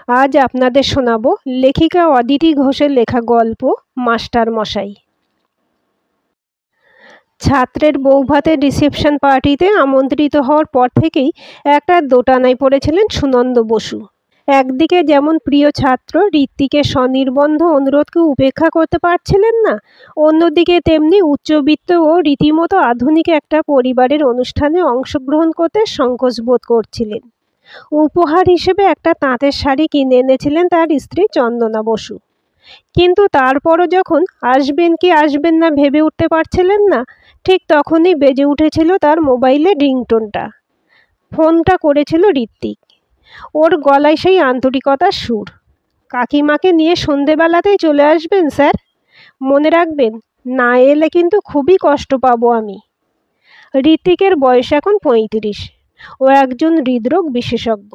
আজ আপনাদের শোনাব লেখিকা অদিতি ঘোষের লেখা গল্প মাস্টার মশাই। ছাত্রের বৌভাতের রিসেপশন পার্টিতে আমন্ত্রিত হওয়ার পর থেকেই একটা দোটানায় পড়েছিলেন সুনন্দ বসু। একদিকে যেমন প্রিয় ছাত্র ঋত্বিকের স্বনির্বন্ধ অনুরোধকে উপেক্ষা করতে পারছিলেন না, অন্যদিকে তেমনি উচ্চবিত্ত ও রীতিমতো আধুনিক একটা পরিবারের অনুষ্ঠানে অংশগ্রহণ করতে সংকোচ বোধ করছিলেন। উপহার হিসেবে একটা তাঁতের শাড়ি কিনে এনেছিলেন তার স্ত্রী চন্দনা বসু। কিন্তু তারপরও যখন আসবেন কি আসবেন না ভেবে উঠতে পারছিলেন না, ঠিক তখনই বেজে উঠেছিল তার মোবাইলে রিংটোনটা। ফোনটা করেছিল ঋত্বিক। ওর গলায় সেই আন্তরিকতার সুর। কাকিমাকে নিয়ে সন্ধেবেলাতেই চলে আসবেন স্যার, মনে রাখবেন, না এলে কিন্তু খুবই কষ্ট পাবো আমি। ঋত্বিকের বয়স এখন ৩৫। ও একজন হৃদরোগ বিশেষজ্ঞ।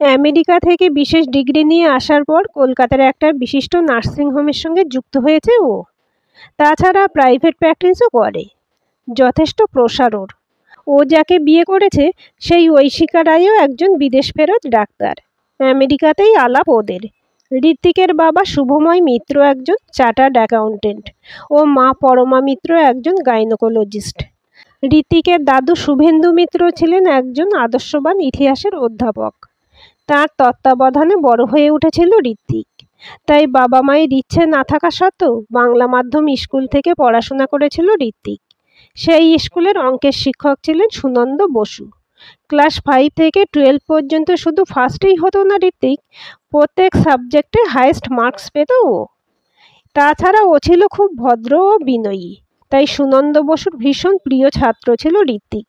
আমেরিকা থেকে বিশেষ ডিগ্রি নিয়ে আসার পর কলকাতার একটা বিশিষ্ট নার্সিংহোমের সঙ্গে যুক্ত হয়েছে ও। তাছাড়া প্রাইভেট প্র্যাকটিসও করে। যথেষ্ট প্রসার ওর। ও যাকে বিয়ে করেছে সেই ঐশিকা রায়ও একজন বিদেশ ফেরত ডাক্তার। আমেরিকাতেই আলাপ ওদের। ঋত্বিকের বাবা শুভময় মিত্র একজন চার্টার্ড অ্যাকাউন্টেন্ট ও মা পরমা মিত্র একজন গাইনোকোলজিস্ট। ঋত্বিকের দাদু শুভেন্দু মিত্র ছিলেন একজন আদর্শবান ইতিহাসের অধ্যাপক। তার তত্ত্বাবধানে বড় হয়ে উঠেছিল ঋত্বিক। তাই বাবা মায়ের ইচ্ছে না থাকা সত্ত্বেও বাংলা মাধ্যম স্কুল থেকে পড়াশোনা করেছিল ঋত্বিক। সেই স্কুলের অঙ্কের শিক্ষক ছিলেন সুনন্দ বসু। ক্লাস 5 থেকে 12 পর্যন্ত শুধু ফার্স্টেই হতো না ঋত্বিক, প্রত্যেক সাবজেক্টে হাইয়েস্ট মার্কস পেত ও। তাছাড়া ও ছিল খুব ভদ্র ও বিনয়ী, তাই সুনন্দ বসুর ভীষণ প্রিয় ছাত্র ছিল ঋত্বিক।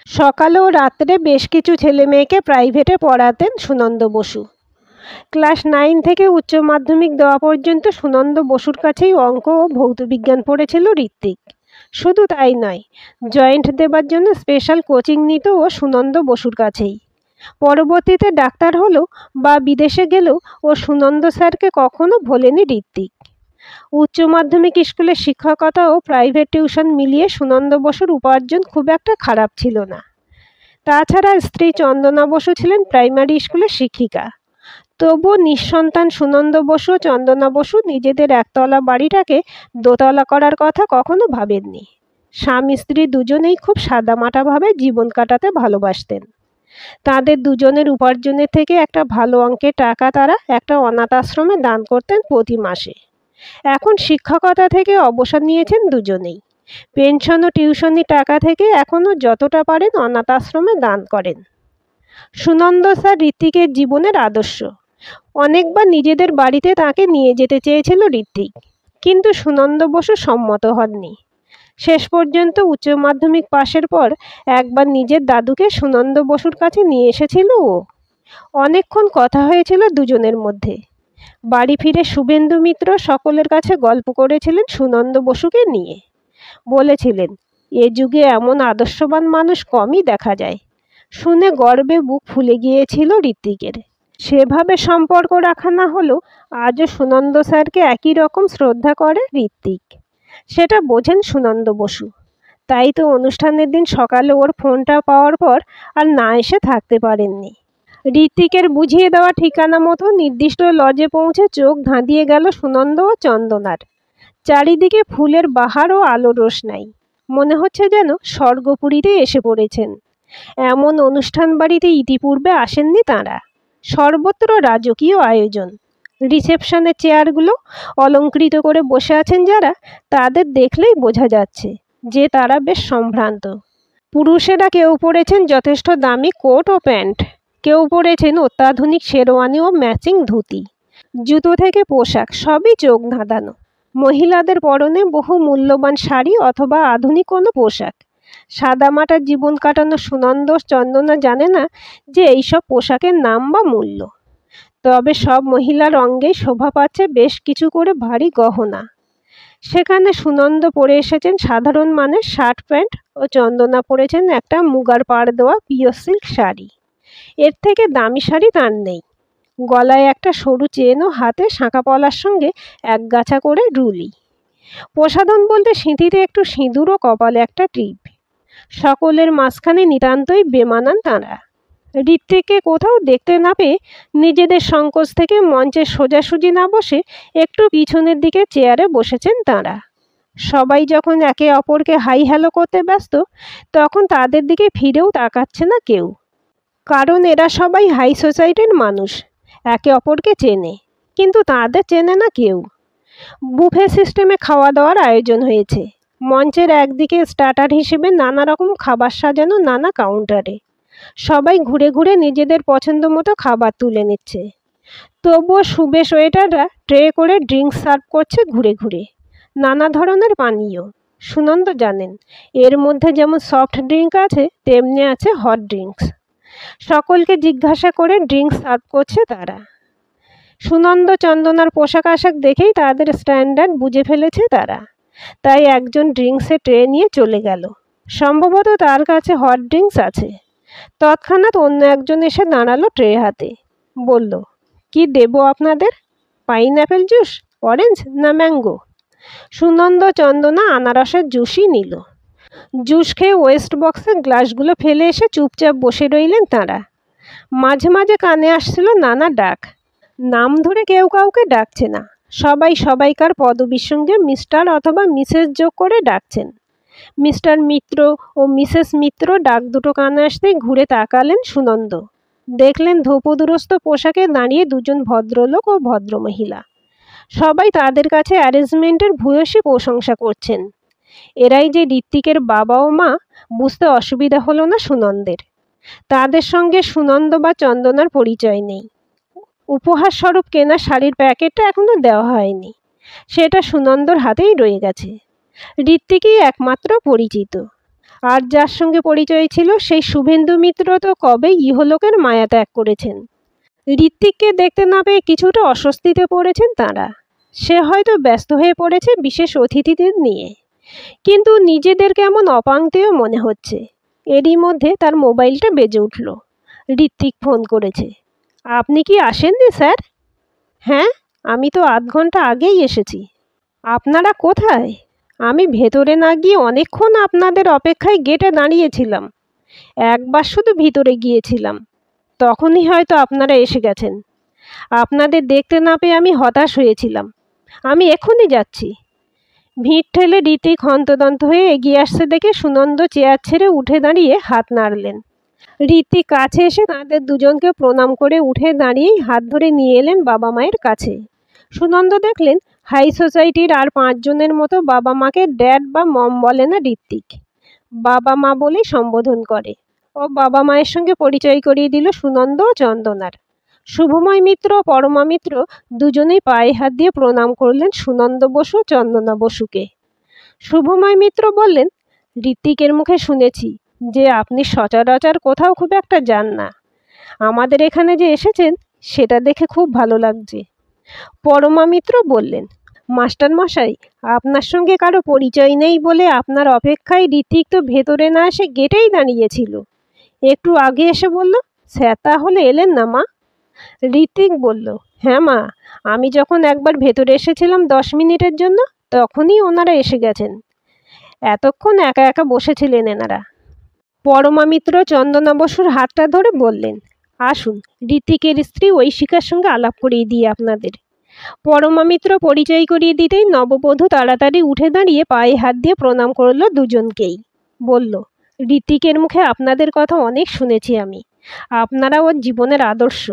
সকালে ও রাত্রে বেশ কিছু ছেলে মেয়েকে প্রাইভেটে পড়াতেন সুনন্দ বসু। ক্লাস 9 থেকে উচ্চ মাধ্যমিক দেওয়া পর্যন্ত সুনন্দ বসুর কাছেই অঙ্ক ও ভৌতবিজ্ঞান পড়েছিল ঋত্বিক। শুধু তাই নয়, জয়েন্ট দেবার জন্য স্পেশাল কোচিং নিত ও সুনন্দ বসুর কাছেই। পরবর্তীতে ডাক্তার হলো বা বিদেশে গেলেও ও সুনন্দ স্যারকে কখনো ভোলেনি ঋত্বিক। উচ্চ মাধ্যমিক স্কুলে শিক্ষকতা ও প্রাইভেট টিউশন মিলিয়ে সুনন্দ বসুর উপার্জন খুব একটা খারাপ ছিল না। তাছাড়া স্ত্রী চন্দনা বসু ছিলেন প্রাইমারি স্কুলের শিক্ষিকা। তবুও নিঃসন্তান সুনন্দ বসু ও চন্দনা বসু নিজেদের একতলা বাড়িটাকে দোতলা করার কথা কখনো ভাবেননি। স্বামী স্ত্রী দুজনেই খুব সাদামাটাভাবে জীবন কাটাতে ভালোবাসতেন। তাদের দুজনের উপার্জনের থেকে একটা ভালো অঙ্কের টাকা তারা একটা অনাথ আশ্রমে দান করতেন প্রতি মাসে। এখন শিক্ষকতা থেকে অবসর নিয়েছেন দুজনেই। পেনশন ও টিউশনি টাকা থেকে এখনও যতটা পারেন অনাথ আশ্রমে দান করেন। সুনন্দ স্যার ঋত্বিকের জীবনের আদর্শ। অনেকবার নিজেদের বাড়িতে তাকে নিয়ে যেতে চেয়েছিল ঋত্বিক, কিন্তু সুনন্দ বসু সম্মত হননি। শেষ পর্যন্ত উচ্চ মাধ্যমিক পাশের পর একবার নিজের দাদুকে সুনন্দ বসুর কাছে নিয়ে এসেছিল ও। অনেকক্ষণ কথা হয়েছিল দুজনের মধ্যে। বাড়ি ফিরে শুভেন্দু মিত্র সকলের কাছে গল্প করেছিলেন সুনন্দ বসুকে নিয়ে। বলেছিলেন, এ যুগে এমন আদর্শবান মানুষ কমই দেখা যায়। শুনে গর্বে বুক ফুলে গিয়েছিল ঋত্বিকের। সেভাবে সম্পর্ক রাখা না হলেও আজও সুনন্দ স্যারকে একই রকম শ্রদ্ধা করে ঋত্বিক। সেটা বোঝেন সুনন্দ বসু। তাই তো অনুষ্ঠানের দিন সকালে ওর ফোনটা পাওয়ার পর আর না এসে থাকতে পারেননি। ঋত্বিকের বুঝিয়ে দেওয়া ঠিকানা মতো নির্দিষ্ট লজে পৌঁছে চোখ ধাঁধিয়ে গেল সুনন্দ ও চন্দনার। চারিদিকে ফুলের বাহার ও আলোর রোশনাই। মনে হচ্ছে যেন স্বর্গপুরীতে এসে পড়েছেন। এমন অনুষ্ঠান বাড়িতে ইতিপূর্বে আসেননি তাঁরা। সর্বত্র রাজকীয় আয়োজন। রিসেপশনের চেয়ারগুলো অলঙ্কৃত করে বসে আছেন যারা, তাদের দেখলেই বোঝা যাচ্ছে যে তারা বেশ সম্ভ্রান্ত। পুরুষেরা কেউ পরেছেন যথেষ্ট দামি কোট ও প্যান্ট, কেউ পরেছেন অত্যাধুনিক শেরওয়ানি ও ম্যাচিং ধুতি। জুতো থেকে পোশাক সবই চোখ ধাঁধানো। মহিলাদের পরনে বহু মূল্যবান শাড়ি অথবা আধুনিক কোনো পোশাক। সাদামাটা জীবন কাটানো সুনন্দ চন্দনা জানে না যে এইসব পোশাকের নাম বা মূল্য। তবে সব মহিলার অঙ্গেই শোভা পাচ্ছে বেশ কিছু করে ভারী গহনা। সেখানে সুনন্দ পরে এসেছেন সাধারণ মানের শার্ট প্যান্ট ও চন্দনা পরেছেন একটা মুগার পাড় দেওয়া পিওর সিল্ক শাড়ি। এর থেকে দামি শাড়ি তার নেই। গলায় একটা সরু চেন ও হাতে শাঁখা পলার সঙ্গে একগাছা করে রুলি। প্রসাধন বলতে সিঁথিতে একটু সিঁদুর ও কপালে একটা টিপ। সকলের মাঝখানে নিতান্তই বেমানান তাঁরা। ঋত্বিককে কোথাও দেখতে না পেয়ে নিজেদের সংকোচ থেকে মঞ্চে সোজাসুজি না বসে একটু পিছনের দিকে চেয়ারে বসেছেন তাঁরা। সবাই যখন একে অপরকে হাই হ্যালো করতে ব্যস্ত, তখন তাদের দিকে ফিরেও তাকাচ্ছে না কেউ। কারণ এরা সবাই হাই সোসাইটির মানুষ, একে অপরকে চেনে, কিন্তু তাদের চেনে না কেউ। বুফে সিস্টেমে খাওয়া দাওয়ার আয়োজন হয়েছে। মঞ্চের একদিকে স্টার্টার হিসেবে নানা রকম খাবার সাজানো নানা কাউন্টারে। সবাই ঘুরে ঘুরে নিজেদের পছন্দ মতো খাবার তুলে নিচ্ছে। তবুও সুবেশ ওয়েটাররা ট্রে করে ড্রিঙ্কস সার্ভ করছে ঘুরে ঘুরে, নানা ধরনের পানীয়। সুনন্দ জানেন এর মধ্যে যেমন সফট ড্রিঙ্ক আছে, তেমনি আছে হট ড্রিঙ্কস। সকলকে জিজ্ঞাসা করে ড্রিঙ্কস সার্ভ করছে তারা। সুনন্দ চন্দনার পোশাক আশাক দেখেই তাদের স্ট্যান্ডার্ড বুঝে ফেলেছে তারা, তাই একজন ড্রিঙ্কসে ট্রে নিয়ে চলে গেল। সম্ভবত তার কাছে হট ড্রিঙ্কস আছে। তৎক্ষণাৎ অন্য একজন এসে দাঁড়ালো ট্রে হাতে, বলল, কি দেবো আপনাদের? পাইনঅ্যাপেল জুস, অরেঞ্জ না ম্যাঙ্গো? সুনন্দ চন্দনা আনারসের জুসই নিল। জুস খেয়ে ওয়েস্ট বক্সের গ্লাসগুলো ফেলে এসে চুপচাপ বসে রইলেন তাঁরা। মাঝে মাঝে কানে আসছিল নানা ডাক। নাম ধরে কেউ কাউকে ডাকছে না, সবাই সবাইকার পদবীর সঙ্গে মিস্টার অথবা মিসেস যোগ করে ডাকছেন। মিস্টার মিত্র ও মিসেস মিত্র ডাক দুটো কানে আসতেই ঘুরে তাকালেন সুনন্দ। দেখলেন ধোপদুরস্ত পোশাকে দাঁড়িয়ে দুজন ভদ্রলোক ও ভদ্রমহিলা। সবাই তাদের কাছে অ্যারেঞ্জমেন্টের ভূয়সী প্রশংসা করছেন। এরাই যে ঋত্বিকের বাবা ও মা, বুঝতে অসুবিধা হলো না সুনন্দের। তাদের সঙ্গে সুনন্দ বা চন্দনার পরিচয় নেই। উপহার স্বরূপ কেনা শাড়ির প্যাকেটটা এখনো দেওয়া হয়নি, সেটা সুনন্দর হাতেই রয়ে গেছে। ঋত্বিকই একমাত্র পরিচিত। আর যার সঙ্গে পরিচয় ছিল সেই শুভেন্দু মিত্র তো কবেই ইহলোকের মায়া ত্যাগ করেছেন। ঋত্বিককে দেখতে না পেয়ে কিছুটা অস্বস্তিতে পড়েছেন তাঁরা। সে হয়তো ব্যস্ত হয়ে পড়েছে বিশেষ অতিথিদের নিয়ে, কিন্তু নিজেদের কেমন অপাংতেয় মনে হচ্ছে। এরই মধ্যে তার মোবাইলটা বেজে উঠল। ঋত্বিক ফোন করেছে। আপনি কি আসেননি স্যার? হ্যাঁ, আমি তো আধ ঘন্টা আগেই এসেছি। আপনারা কোথায়? আমি ভেতরে না গিয়ে অনেকক্ষণ আপনাদের অপেক্ষায় গেটে দাঁড়িয়েছিলাম। একবার শুধু ভিতরে গিয়েছিলাম, তখনই হয়তো আপনারা এসে গেছেন। আপনাদের দেখতে না পেয়ে আমি হতাশ হয়েছিলাম। আমি এখনই যাচ্ছি। ভিড় ঠেলে ঋত্বিক হন্তদন্ত হয়ে এগিয়ে আসছে দেখে সুনন্দ চেয়ার ছেড়ে উঠে দাঁড়িয়ে হাত নাড়লেন। ঋত্বিক কাছে এসে তাদের দুজনকে প্রণাম করে উঠে দাঁড়িয়েই হাত ধরে নিয়ে এলেন বাবা মায়ের কাছে। সুনন্দ দেখলেন হাই সোসাইটির আর 5 জনের মতো বাবা মাকে ড্যাড বা মম বলে না ঋত্বিক, বাবা মা বলেই সম্বোধন করে। ও বাবা মায়ের সঙ্গে পরিচয় করিয়ে দিল সুনন্দ ও চন্দনার। শুভময় মিত্র ও পরমা মিত্র দুজনেই পায়ে হাত দিয়ে প্রণাম করলেন সুনন্দ বসু ও চন্দনা বসুকে। শুভময় মিত্র বললেন, ঋত্বিকের মুখে শুনেছি যে আপনি সচরাচর কোথাও খুব একটা যান না। আমাদের এখানে যে এসেছেন সেটা দেখে খুব ভালো লাগছে। পরমা মিত্র বললেন, মাস্টার মশাই, আপনার সঙ্গে কারো পরিচয় নেই বলে আপনার অপেক্ষায় ঋত্বিক তো ভেতরে না এসে গেটেই দাঁড়িয়েছিল। একটু আগে এসে বলল, স্যার তাহলে এলেন না মা? ঋত্বিক বলল, হ্যাঁ মা, আমি যখন একবার ভেতরে এসেছিলাম 10 মিনিটের জন্য, তখনই ওনারা এসে গেছেন। এতক্ষণ একা একা বসেছিলেন এনারা। পরমা মিত্র চন্দনা বসুর হাতটা ধরে বললেন, আসুন ঋত্বিকের স্ত্রী ঐশিকার সঙ্গে আলাপ করিয়ে দিয়ে আপনাদের। পরমা মিত্র পরিচয় করিয়ে দিতেই নববধূ তাড়াতাড়ি উঠে দাঁড়িয়ে পায়ে হাত দিয়ে প্রণাম করলো দুজনকেই। বলল, ঋত্বিকের মুখে আপনাদের কথা অনেক শুনেছি আমি। আপনারা ওর জীবনের আদর্শ।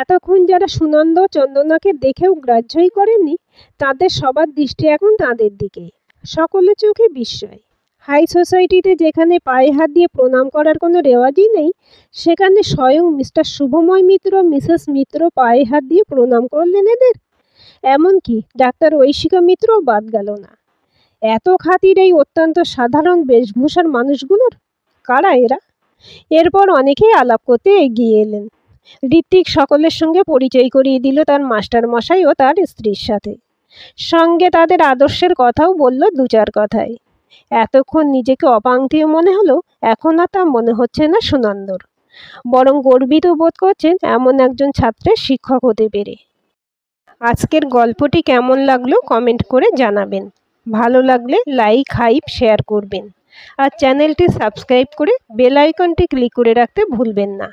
এতক্ষণ যারা সুনন্দ চন্দনাকে দেখেও গ্রাহ্যই করেননি, তাদের সবার দৃষ্টি এখন তাদের দিকে। সকলের চোখে বিস্ময়। হাই সোসাইটিতে যেখানে পায়ে হাত দিয়ে প্রণাম করার কোনো রেওয়াজই নেই, সেখানে স্বয়ং মিস্টার শুভময় মিত্র মিসেস মিত্র পায়ে হাত দিয়ে প্রণাম করলেন এদের। এমনকি ডাক্তার ঐশিকা মিত্রও বাদ গেল না। এত খাতির এই অত্যন্ত সাধারণ বেশভূষার মানুষগুলোর? কারা এরা? এরপর অনেকেই আলাপ করতে এগিয়ে এলেন। ঋত্বিক সকলের সঙ্গে পরিচয় করিয়ে দিল তার মাস্টার মশাই ও তার স্ত্রীর সাথে। সঙ্গে তাদের আদর্শের কথাও বলল 2-4 কথায়। এতক্ষণ নিজেকে অপাংতীয় মনে হলো, এখন আর তা মনে হচ্ছে না সুনন্দর, বরং গর্বিত বোধ করছেন এমন একজন ছাত্রের শিক্ষক হতে পেরে। আজকের গল্পটি কেমন লাগলো কমেন্ট করে জানাবেন। ভালো লাগলে লাইক, হাইপ, শেয়ার করবেন। আর চ্যানেলটি সাবস্ক্রাইব করে বেল আইকনটি ক্লিক করে রাখতে ভুলবেন না।